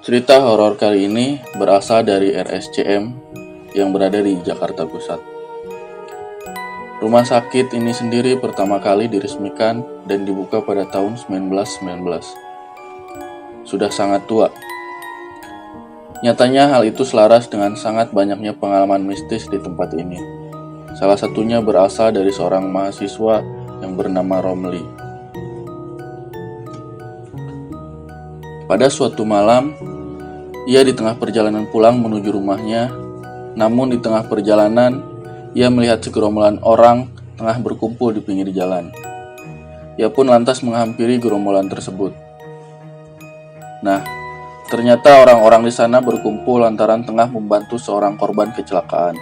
Cerita horor kali ini berasal dari RSCM yang berada di Jakarta Pusat. Rumah sakit ini sendiri pertama kali diresmikan dan dibuka pada tahun 1919. Sudah sangat tua. Nyatanya hal itu selaras dengan sangat banyaknya pengalaman mistis di tempat ini. Salah satunya berasal dari seorang mahasiswa yang bernama Romli. Pada suatu malam, ia di tengah perjalanan pulang menuju rumahnya, namun di tengah perjalanan, ia melihat segerombolan orang tengah berkumpul di pinggir jalan. Ia pun lantas menghampiri gerombolan tersebut. Nah, ternyata orang-orang di sana berkumpul lantaran tengah membantu seorang korban kecelakaan.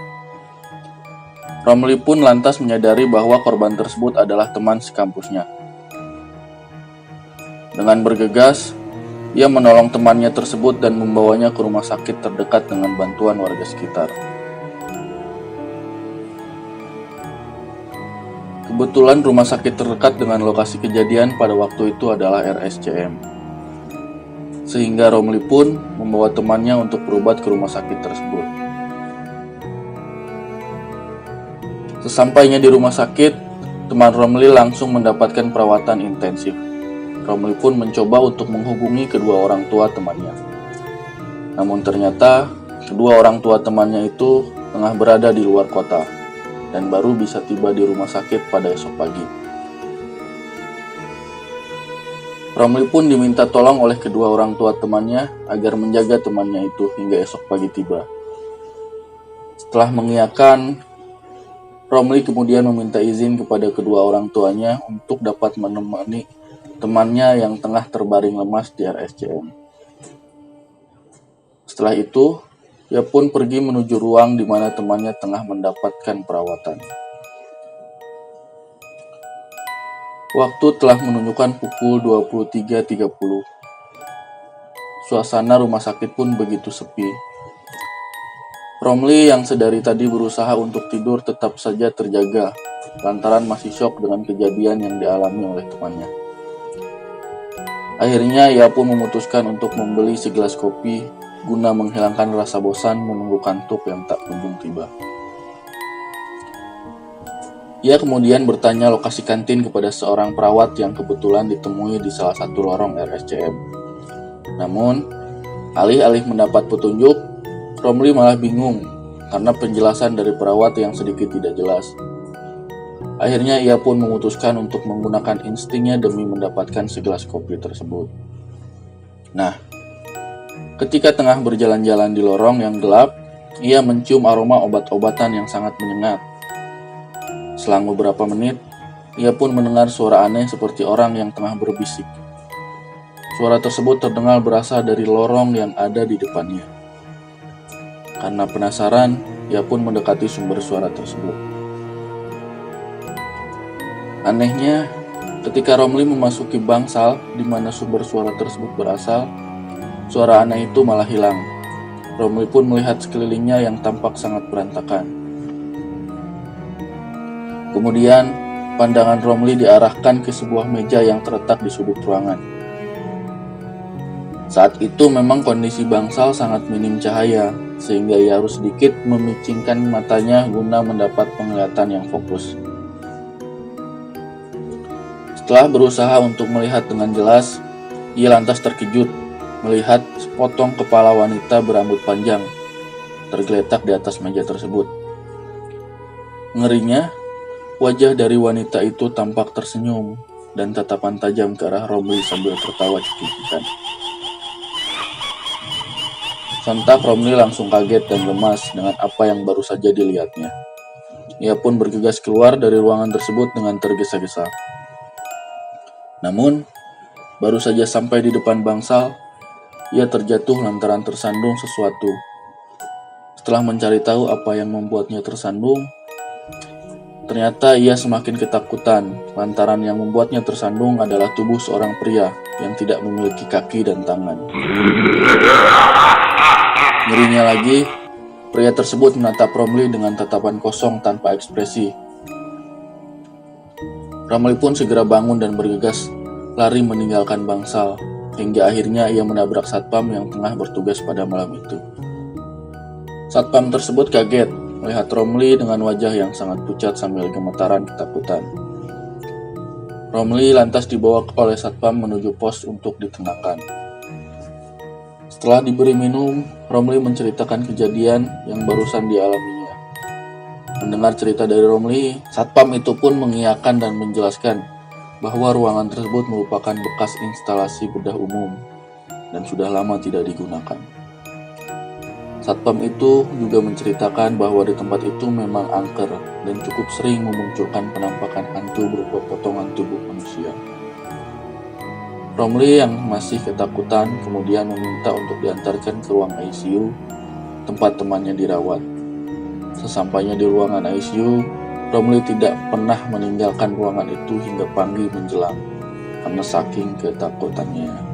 Romli pun lantas menyadari bahwa korban tersebut adalah teman sekampusnya. Dengan bergegas, ia menolong temannya tersebut dan membawanya ke rumah sakit terdekat dengan bantuan warga sekitar. Kebetulan rumah sakit terdekat dengan lokasi kejadian pada waktu itu adalah RSCM. Sehingga Romli pun membawa temannya untuk berobat ke rumah sakit tersebut. Sesampainya di rumah sakit, teman Romli langsung mendapatkan perawatan intensif. Romli pun mencoba untuk menghubungi kedua orang tua temannya. Namun ternyata kedua orang tua temannya itu tengah berada di luar kota dan baru bisa tiba di rumah sakit pada esok pagi. Romli pun diminta tolong oleh kedua orang tua temannya agar menjaga temannya itu hingga esok pagi tiba. Setelah mengiyakan, Romli kemudian meminta izin kepada kedua orang tuanya untuk dapat menemani temannya yang tengah terbaring lemas di RSCM. Setelah itu, ia pun pergi menuju ruang di mana temannya tengah mendapatkan perawatan. Waktu telah menunjukkan pukul 23.30. Suasana rumah sakit pun begitu sepi. Romli yang sedari tadi berusaha untuk tidur tetap saja terjaga, lantaran masih syok dengan kejadian yang dialami oleh temannya. Akhirnya ia pun memutuskan untuk membeli segelas kopi guna menghilangkan rasa bosan menunggu kantuk yang tak kunjung tiba. Ia kemudian bertanya lokasi kantin kepada seorang perawat yang kebetulan ditemui di salah satu lorong RSCM. Namun, alih-alih mendapat petunjuk, Romli malah bingung karena penjelasan dari perawat yang sedikit tidak jelas. Akhirnya ia pun memutuskan untuk menggunakan instingnya demi mendapatkan segelas kopi tersebut. Nah, ketika tengah berjalan-jalan di lorong yang gelap, ia mencium aroma obat-obatan yang sangat menyengat. Selang beberapa menit, ia pun mendengar suara aneh seperti orang yang tengah berbisik. Suara tersebut terdengar berasal dari lorong yang ada di depannya. Karena penasaran, ia pun mendekati sumber suara tersebut. Anehnya, ketika Romli memasuki bangsal di mana sumber suara tersebut berasal, suara aneh itu malah hilang. Romli pun melihat sekelilingnya yang tampak sangat berantakan. Kemudian, pandangan Romli diarahkan ke sebuah meja yang terletak di sudut ruangan. Saat itu memang kondisi bangsal sangat minim cahaya, sehingga ia harus sedikit memicingkan matanya guna mendapat penglihatan yang fokus. Setelah berusaha untuk melihat dengan jelas, ia lantas terkejut melihat sepotong kepala wanita berambut panjang tergeletak di atas meja tersebut. Ngerinya, wajah dari wanita itu tampak tersenyum dan tatapan tajam ke arah Romli sambil tertawa cekikikan. Sontak Romli langsung kaget dan lemas dengan apa yang baru saja dilihatnya. Ia pun bergegas keluar dari ruangan tersebut dengan tergesa-gesa. Namun, baru saja sampai di depan bangsal, ia terjatuh lantaran tersandung sesuatu. Setelah mencari tahu apa yang membuatnya tersandung, ternyata ia semakin ketakutan lantaran yang membuatnya tersandung adalah tubuh seorang pria yang tidak memiliki kaki dan tangan. Ngerinya lagi, pria tersebut menatap Romli dengan tatapan kosong tanpa ekspresi. Romli pun segera bangun dan bergegas lari meninggalkan bangsal. hingga akhirnya ia menabrak satpam yang tengah bertugas pada malam itu. Satpam tersebut kaget melihat Romli dengan wajah yang sangat pucat sambil gemetaran ketakutan. Romli lantas dibawa oleh satpam menuju pos untuk ditenangkan. Setelah diberi minum, Romli menceritakan kejadian yang barusan dialaminya. Mendengar cerita dari Romli, satpam itu pun mengiyakan dan menjelaskan bahwa ruangan tersebut merupakan bekas instalasi bedah umum dan sudah lama tidak digunakan. Satpam itu juga menceritakan bahwa di tempat itu memang angker dan cukup sering memunculkan penampakan hantu berupa potongan tubuh manusia. Romli yang masih ketakutan kemudian meminta untuk diantarkan ke ruang ICU tempat temannya dirawat. Sesampainya di ruangan ICU, Romli tidak pernah meninggalkan ruangan itu hingga pagi menjelang karena saking ketakutannya.